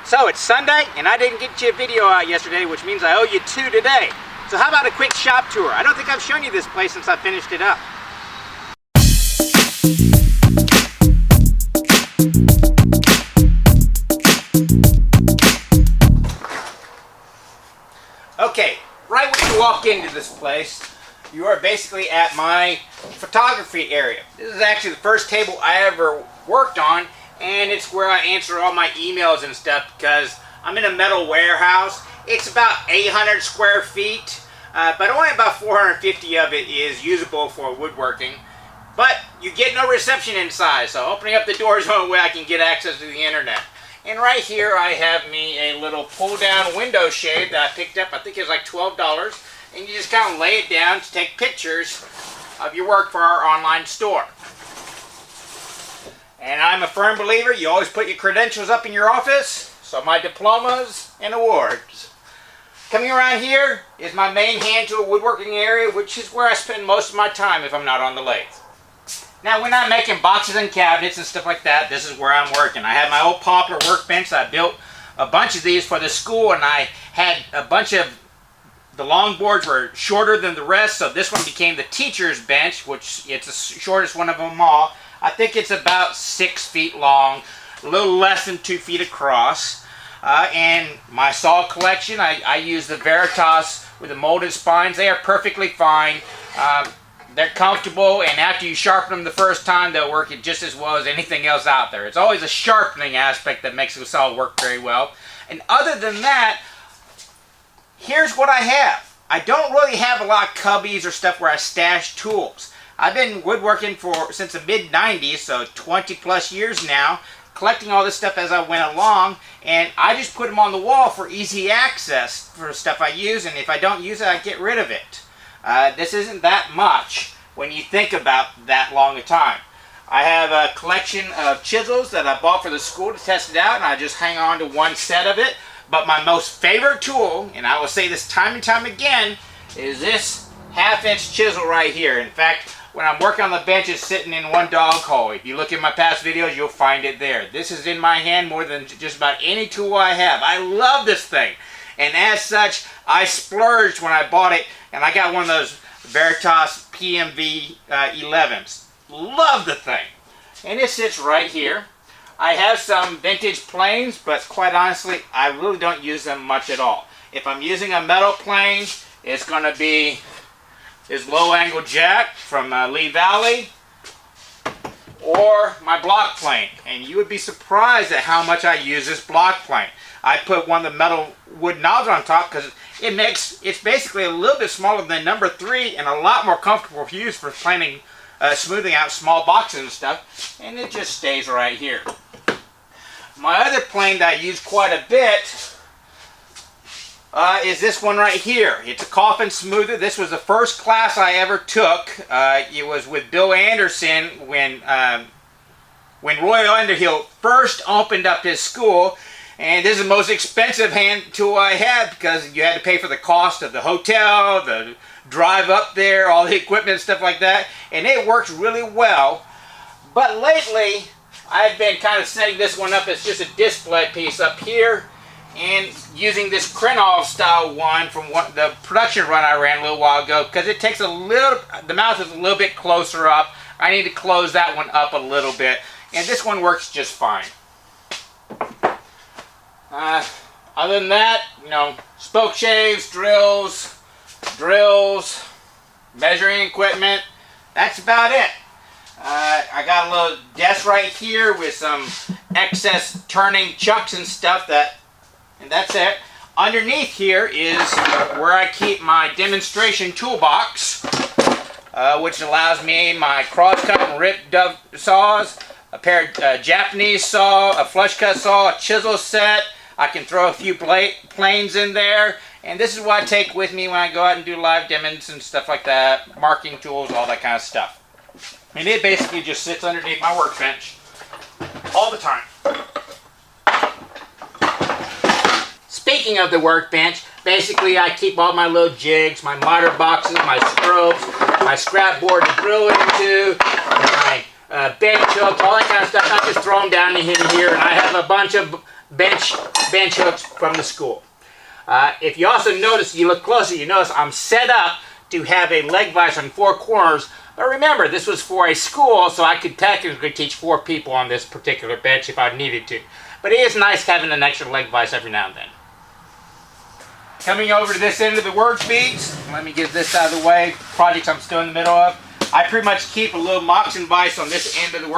So it's Sunday, and I didn't get you a video out yesterday, which means I owe you two today. So how about a quick shop tour? I don't think I've shown you this place since I finished it up. Okay, right when you walk into this place, you are basically at my photography area. This is actually the first table I ever worked on, and it's where I answer all my emails and stuff because I'm in a metal warehouse. It's about 800 square feet, but only about 450 of it is usable for woodworking. But you get no reception inside, so opening up the door is the only way I can get access to the internet. And right here I have me a little pull-down window shade that I picked up. I think it was like $12. And you just kind of lay it down to take pictures of your work for our online store. And I'm a firm believer, you always put your credentials up in your office, so my diplomas and awards. Coming around here is my main hand tool woodworking area, which is where I spend most of my time if I'm not on the lathe. Now when I'm making boxes and cabinets and stuff like that, this is where I'm working. I have my old poplar workbench. I built a bunch of these for the school, and I had a bunch of the long boards were shorter than the rest, so this one became the teacher's bench, which it's the shortest one of them all. I think it's about 6 feet long, a little less than 2 feet across. And my saw collection, I use the Veritas with the molded spines. They are perfectly fine. They're comfortable, and after you sharpen them the first time, they'll work just as well as anything else out there. It's always a sharpening aspect that makes the saw work very well. And other than that, here's what I have. I don't really have a lot of cubbies or stuff where I stash tools. I've been woodworking since the mid-90s, so 20 plus years now, collecting all this stuff as I went along, and I just put them on the wall for easy access for stuff I use, and if I don't use it, I get rid of it. This isn't that much when you think about that long a time. I have a collection of chisels that I bought for the school to test it out, and I just hang on to one set of it. But my most favorite tool, and I will say this time and time again, is this 1/2-inch chisel right here. In fact, when I'm working on the bench, it's sitting in one dog hole. If you look at my past videos, you'll find it there. This is in my hand more than just about any tool I have. I love this thing. And as such, I splurged when I bought it, and I got one of those Veritas PMV 11s. Love the thing. And it sits right here. I have some vintage planes, but quite honestly, I really don't use them much at all. If I'm using a metal plane, it's going to be this low-angle jack from Lee Valley, or my block plane. And you would be surprised at how much I use this block plane. I put one of the metal wood knobs on top because it's basically a little bit smaller than number 3 and a lot more comfortable to use for planing, smoothing out small boxes and stuff. And it just stays right here. My other plane that I use quite a bit is this one right here. It's a coffin smoother. This was the first class I ever took. It was with Bill Anderson when Roy Underhill first opened up his school. And this is the most expensive hand tool I had because you had to pay for the cost of the hotel, the drive up there, all the equipment and stuff like that. And it works really well. But lately, I've been kind of setting this one up as just a display piece up here and using this Krenov style one from the production run I ran a little while ago because it takes the mouth is a little bit closer up. I need to close that one up a little bit, and this one works just fine. Other than that, spoke shaves, drills, measuring equipment, that's about it. I got a little desk right here with some excess turning chucks and stuff, and that's it. Underneath here is where I keep my demonstration toolbox, which allows me my crosscut and rip dove saws, a pair of Japanese saw, a flush cut saw, a chisel set. I can throw a few planes in there, and this is what I take with me when I go out and do live demos and stuff like that, marking tools, all that kind of stuff. And it basically just sits underneath my workbench all the time. Speaking of the workbench, basically I keep all my little jigs, my miter boxes, my scrubs, my scrap board to drill into, my bed hooks, all that kind of stuff. I just throw them down in here, and I have a bunch of bench hooks from the school. If you also notice, you look closer, you notice I'm set up to have a leg vise on 4 corners. But remember, this was for a school, so I could technically teach 4 people on this particular bench if I needed to. But it is nice having an extra leg vise every now and then. Coming over to this end of the workbench, let me get this out of the way, projects I'm still in the middle of. I pretty much keep a little moxon vise on this end of the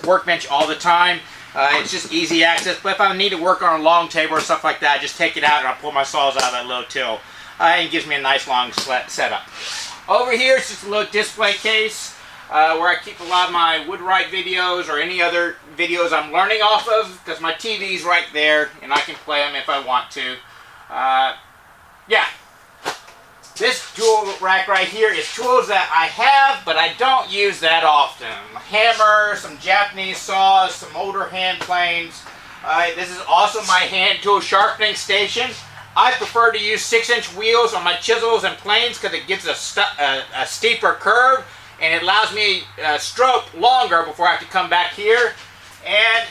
workbench all the time. It's just easy access, but if I need to work on a long table or stuff like that, I just take it out and I pull my saws out of that little till. And it gives me a nice long setup. Over here it's just a little display case where I keep a lot of my woodwright videos or any other videos I'm learning off of, because my TV's right there and I can play them if I want to. Yeah. This tool rack right here is tools that I have, but I don't use that often. A hammer, some Japanese saws, some older hand planes. This is also my hand tool sharpening station. I prefer to use 6-inch wheels on my chisels and planes because it gives a steeper curve and it allows me to stroke longer before I have to come back here. And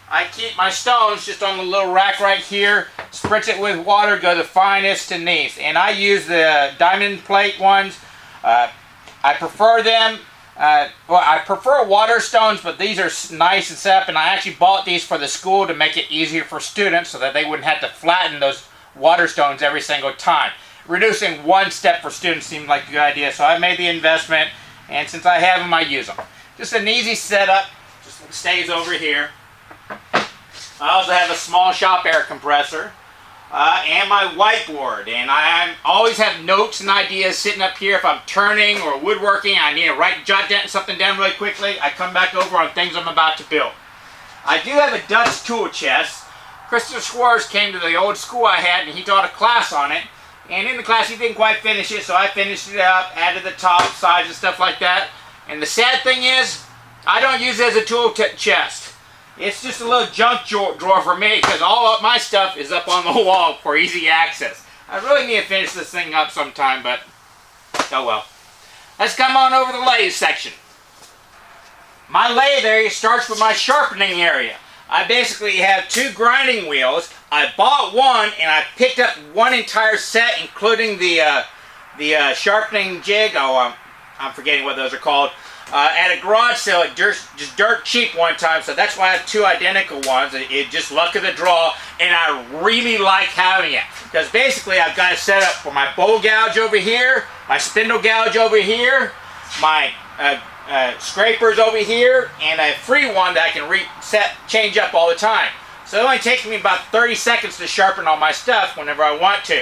I keep my stones just on the little rack right here, spritz it with water, go the finest to neath. And I use the diamond plate ones. I prefer them. Well, I prefer water stones, but these are nice and set up, and I actually bought these for the school to make it easier for students so that they wouldn't have to flatten those water stones every single time. Reducing one step for students seemed like a good idea, so I made the investment, and since I have them, I use them. Just an easy setup, just stays over here. I also have a small shop air compressor and my whiteboard, and I always have notes and ideas sitting up here. If I'm turning or woodworking, I need to jot something down really quickly, I come back over on things I'm about to build. I do have a Dutch tool chest. Christopher Schwartz came to the old school I had and he taught a class on it, and in the class he didn't quite finish it, so I finished it up, added the top, sides and stuff like that. And the sad thing is, I don't use it as a tool chest. It's just a little junk drawer for me because all of my stuff is up on the wall for easy access. I really need to finish this thing up sometime, but oh well. Let's come on over to the lathe section. My lathe area starts with my sharpening area. I basically have 2 grinding wheels. I bought one and I picked up one entire set, including the sharpening jig. Oh, I'm forgetting what those are called. At a garage sale, just dirt cheap one time, so that's why I have 2 identical ones. It just luck of the draw, and I really like having it because basically I've got it set up for my bowl gouge over here, my spindle gouge over here, my scrapers over here, and a free one that I can change up all the time. So it only takes me about 30 seconds to sharpen all my stuff whenever I want to.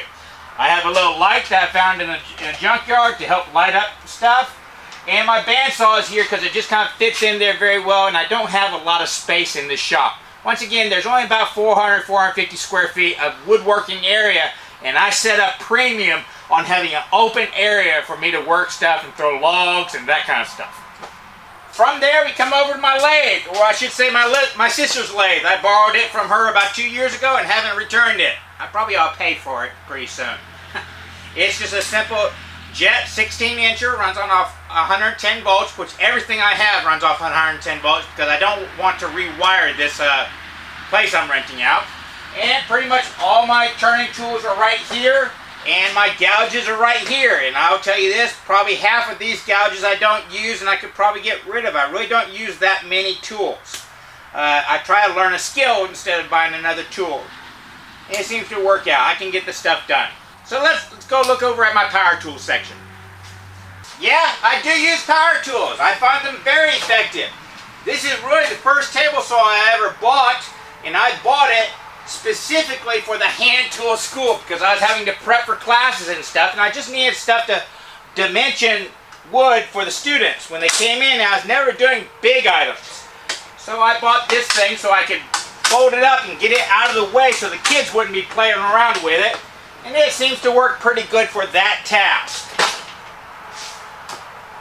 I have a little light that I found in a junkyard to help light up stuff. And my bandsaw is here because it just kind of fits in there very well, and I don't have a lot of space in this shop. Once again, there's only about 450 square feet of woodworking area, and I set up premium on having an open area for me to work stuff and throw logs and that kind of stuff. From there, we come over to my lathe, or I should say my sister's lathe. I borrowed it from her about 2 years ago and haven't returned it. I probably ought to pay for it pretty soon. It's just a simple jet 16-incher, runs on off 110 volts, which everything I have runs off 110 volts because I don't want to rewire this place I'm renting out. And pretty much all my turning tools are right here, and my gouges are right here. And I'll tell you this, probably half of these gouges I don't use and I could probably get rid of. I really don't use that many tools. I try to learn a skill instead of buying another tool. And it seems to work out. I can get the stuff done. So let's go look over at my power tools section. Yeah, I do use power tools. I find them very effective. This is really the first table saw I ever bought, and I bought it specifically for the hand tool school because I was having to prep for classes and stuff, and I just needed stuff to dimension wood for the students. When they came in, I was never doing big items. So I bought this thing so I could fold it up and get it out of the way so the kids wouldn't be playing around with it. And it seems to work pretty good for that task.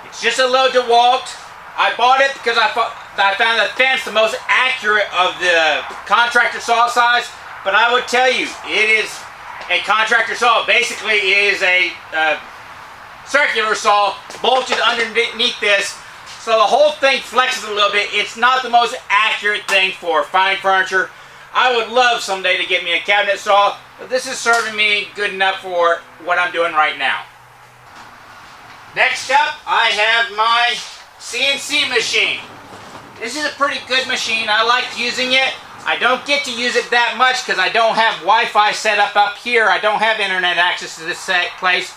It's just a little DeWalt. I bought it because I found the fence the most accurate of the contractor saw size. But I would tell you, it is a contractor saw. Basically, it is a circular saw bolted underneath this So the whole thing flexes a little bit. It's not the most accurate thing for fine furniture. I would love someday to get me a cabinet saw, but this is serving me good enough for what I'm doing right now. Next up, I have my CNC machine. This is a pretty good machine. I like using it. I don't get to use it that much because I don't have Wi-Fi set up here. I don't have internet access to this place.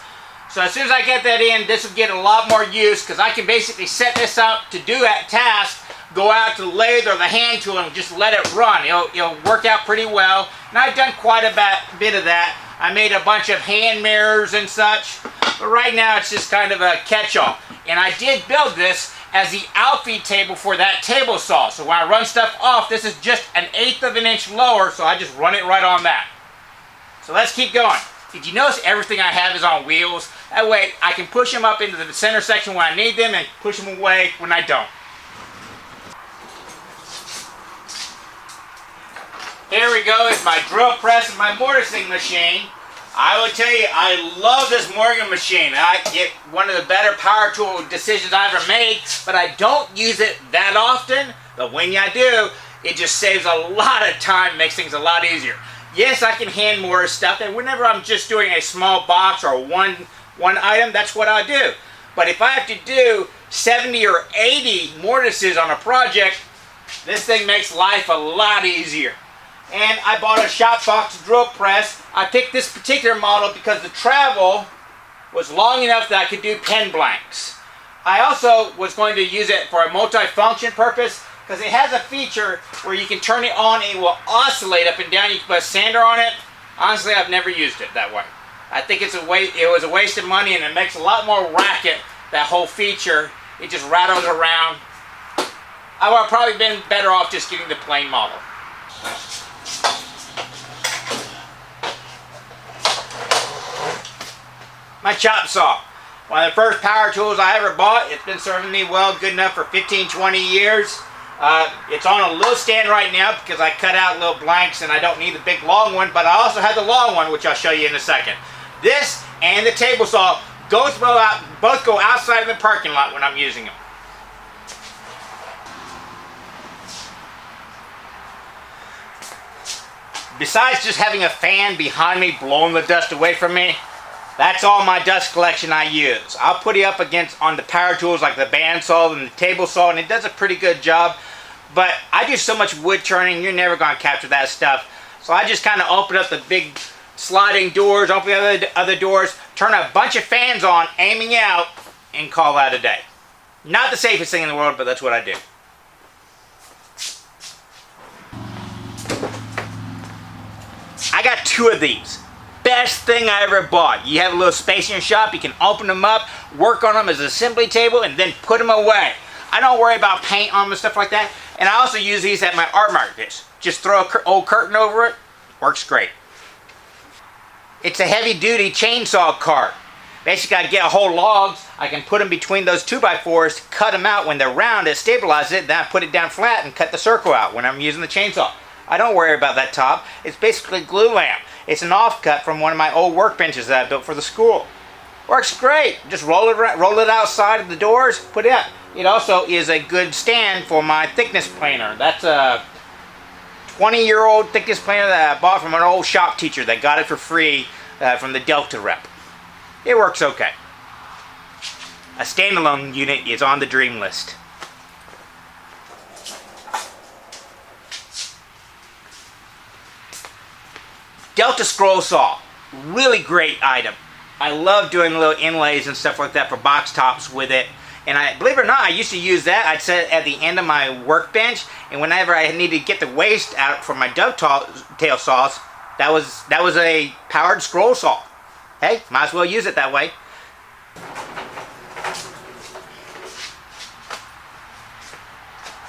So as soon as I get that in, this will get a lot more use because I can basically set this up to do that task, go out to the lathe or the hand tool and just let it run. It'll work out pretty well. And I've done quite a bit of that. I made a bunch of hand mirrors and such, but right now it's just kind of a catch-all. And I did build this as the outfeed table for that table saw. So when I run stuff off, this is just 1/8 of an inch lower, so I just run it right on that. So let's keep going. Did you notice everything I have is on wheels? That way I can push them up into the center section when I need them and push them away when I don't. Here we go, it's my drill press and my mortising machine. I will tell you, I love this mortising machine. I get one of the better power tool decisions I ever made, but I don't use it that often. But when I do, it just saves a lot of time, makes things a lot easier. Yes, I can hand mortise stuff, and whenever I'm just doing a small box or one item, that's what I do. But if I have to do 70 or 80 mortises on a project, this thing makes life a lot easier. And I bought a shop box drill press. I picked this particular model because the travel was long enough that I could do pen blanks. I also was going to use it for a multi-function purpose because it has a feature where you can turn it on and it will oscillate up and down. You can put a sander on it. Honestly, I've never used it that way. I think it was a waste of money, and it makes a lot more racket, that whole feature. It just rattles around. I would have probably been better off just getting the plain model. My chop saw. One of the first power tools I ever bought. It's been serving me well, good enough for 15, 20 years. It's on a little stand right now because I cut out little blanks and I don't need the big long one, but I also have the long one, which I'll show you in a second. This and the table saw both go outside of the parking lot when I'm using them. Besides just having a fan behind me blowing the dust away from me, that's all my dust collection I use. I'll put it up on the power tools like the bandsaw and the table saw, and it does a pretty good job. But I do so much wood turning, you're never going to capture that stuff. So I just kind of open up the big sliding doors, open the other doors, turn a bunch of fans on, aiming out, and call that a day. Not the safest thing in the world, but that's what I do. I got 2 of these. Best thing I ever bought. You have a little space in your shop, you can open them up, work on them as an assembly table, and then put them away. I don't worry about paint on them and stuff like that. And I also use these at my art markets. Just throw an old curtain over it. Works great. It's a heavy-duty chainsaw cart. Basically, I get a whole logs. I can put them between those 2x4s, cut them out when they're round, it stabilizes it, then I put it down flat and cut the circle out when I'm using the chainsaw. I don't worry about that top. It's basically glue lamp. It's an offcut from one of my old workbenches that I built for the school. Works great. Just roll it outside of the doors, put it up. It also is a good stand for my thickness planer. That's a 20-year-old thickness planer that I bought from an old shop teacher that got it for free from the Delta rep. It works okay. A standalone unit is on the dream list. Delta scroll saw, really great item. I love doing little inlays and stuff like that for box tops with it. And believe it or not, I used to use that. I'd set it at the end of my workbench, and whenever I needed to get the waste out from my dovetail saws, that was a powered scroll saw. Hey, might as well use it that way.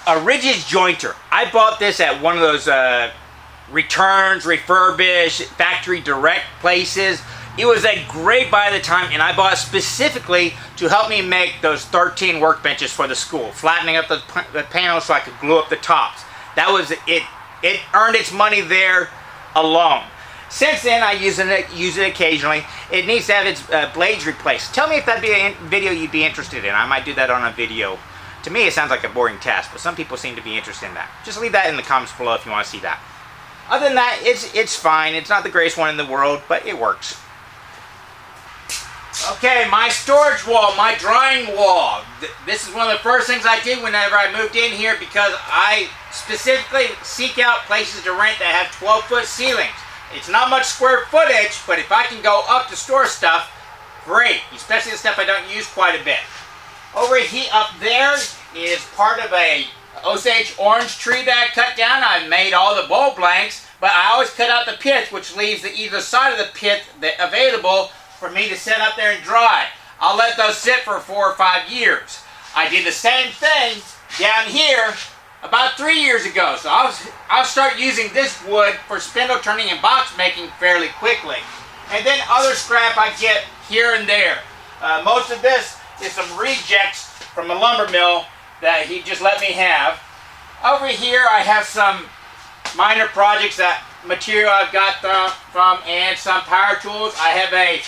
A rigid jointer. I bought this at one of those returns, refurbish, factory direct places. It was a great buy at the time, and I bought it specifically to help me make those 13 workbenches for the school, flattening up the panels so I could glue up the tops. That was it. It earned its money there alone. Since then, I use it occasionally. It needs to have its blades replaced. Tell me if that'd be a video you'd be interested in. I might do that on a video To me, it sounds like a boring task, but some people seem to be interested in that. Just leave that in the comments below if you want to see that. Other than that, it's fine. It's not the greatest one in the world, but it works. Okay, my storage wall, my drying wall. This is one of the first things I did whenever I moved in here, because I specifically seek out places to rent that have 12-foot ceilings. It's not much square footage, but if I can go up to store stuff, great. Especially the stuff I don't use quite a bit. Over here, up there is part of a Osage orange tree that I cut down. I've made all the bowl blanks, but I always cut out the pith, which leaves the either side of the pith available for me to set up there and dry. I'll let those sit for 4 or 5 years. I did the same thing down here about 3 years ago. So I'll start using this wood for spindle turning and box making fairly quickly. And then other scrap I get here and there. Most of this is some rejects from a lumber mill that he just let me have. Over here I have some minor projects, that material I've got from, and some power tools. I have a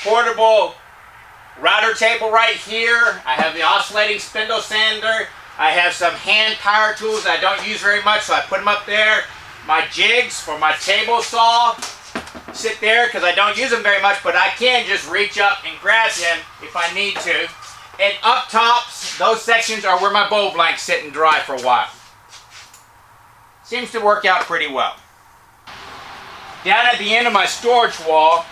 portable router table right here. I have the oscillating spindle sander. I have some hand power tools that I don't use very much, so I put them up there. My jigs for my table saw sit there because I don't use them very much, but I can just reach up and grab them if I need to. And up tops, those sections are where my bowl blanks sit and dry for a while. Seems to work out pretty well. Down at the end of my storage wall,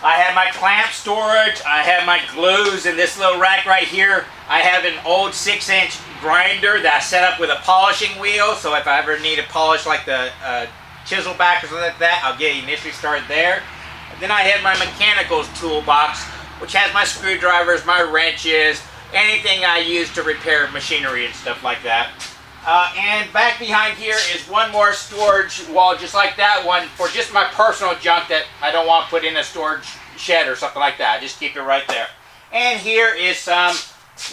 I have my clamp storage, I have my glues in this little rack right here. I have an old 6-inch grinder that I set up with a polishing wheel, so if I ever need to polish like the chisel back or something like that, I'll get initially started there. And then I have my mechanicals toolbox, which has my screwdrivers, my wrenches, anything I use to repair machinery and stuff like that. And back behind here is one more storage wall just like that one for just my personal junk that I don't want put in a storage shed or something like that. I just keep it right there. And here is some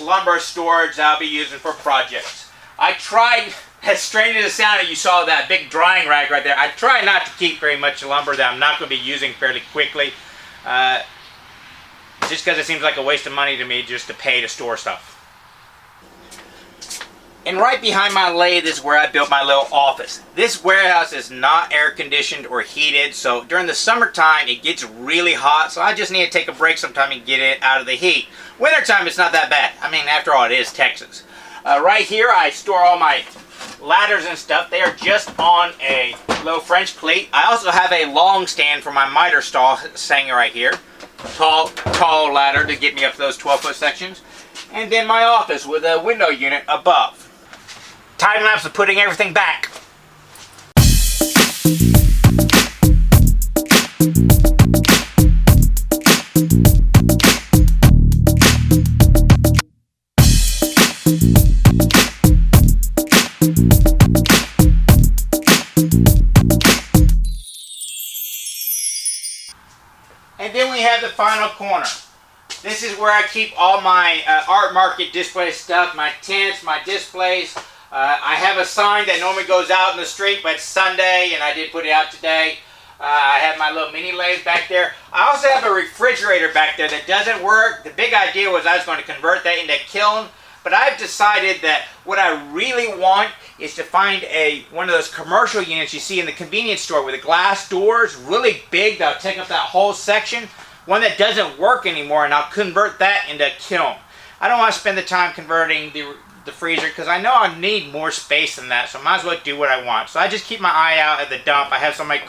lumber storage that I'll be using for projects. I tried, as strange as it sounded, you saw that big drying rack right there. I try not to keep very much lumber that I'm not going to be using fairly quickly. Just because it seems like a waste of money to me just to pay to store stuff. And right behind my lathe is where I built my little office. This warehouse is not air conditioned or heated, so during the summertime it gets really hot, so I just need to take a break sometime and get it out of the heat. Wintertime it's not that bad. I mean, after all, it is Texas. Right here I store all my ladders and stuff. They are just on a little French cleat. I also have a long stand for my miter stall hanging right here. Tall ladder to get me up to those 12-foot sections. And then my office with a window unit above. Time lapse of putting everything back. And then we have the final corner. This is where I keep all my art market display stuff, my tents, my displays. I have a sign that normally goes out in the street, but it's Sunday, and I did put it out today. I have my little mini lathe back there. I also have a refrigerator back there that doesn't work. The big idea was I was going to convert that into a kiln, but I've decided that what I really want is to find one of those commercial units you see in the convenience store with the glass doors, really big, that'll take up that whole section. One that doesn't work anymore, and I'll convert that into a kiln. I don't want to spend the time converting the freezer because I know I need more space than that, so I might as well do what I want. So I just keep my eye out at the dump. I have somebody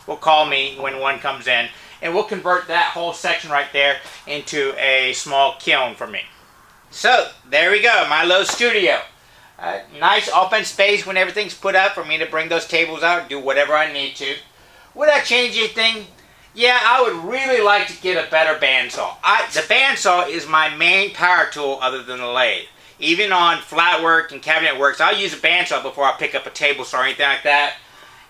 will call me when one comes in, and we'll convert that whole section right there into a small kiln for me. So there we go, my little studio. Nice open space when everything's put up for me to bring those tables out and do whatever I need to. Would I change anything? Yeah, I would really like to get a better bandsaw. The bandsaw is my main power tool other than the lathe. Even on flat work and cabinet works, I'll use a bandsaw before I pick up a table saw or anything like that.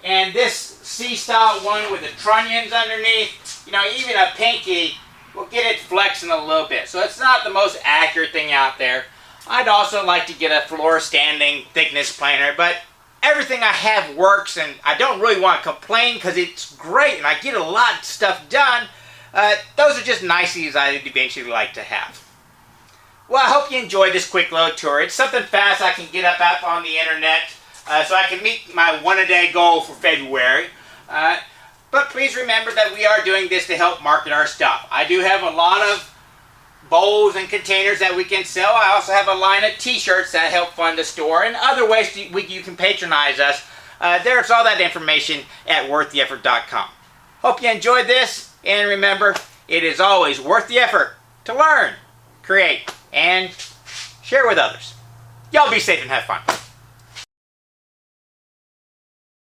And this C-style one with the trunnions underneath, you know, even a pinky will get it flexing a little bit. So it's not the most accurate thing out there. I'd also like to get a floor standing thickness planer, but everything I have works, and I don't really want to complain because it's great and I get a lot of stuff done. Those are just niceties I'd eventually like to have. Well, I hope you enjoyed this quick little tour. It's something fast I can get up on the internet so I can meet my one-a-day goal for February. But please remember that we are doing this to help market our stuff. I do have a lot of bowls and containers that we can sell. I also have a line of t-shirts that help fund the store and other ways you can patronize us. There's all that information at wortheffort.com. Hope you enjoyed this, and remember, it is always worth the effort to learn, create, and share with others. Y'all be safe and have fun.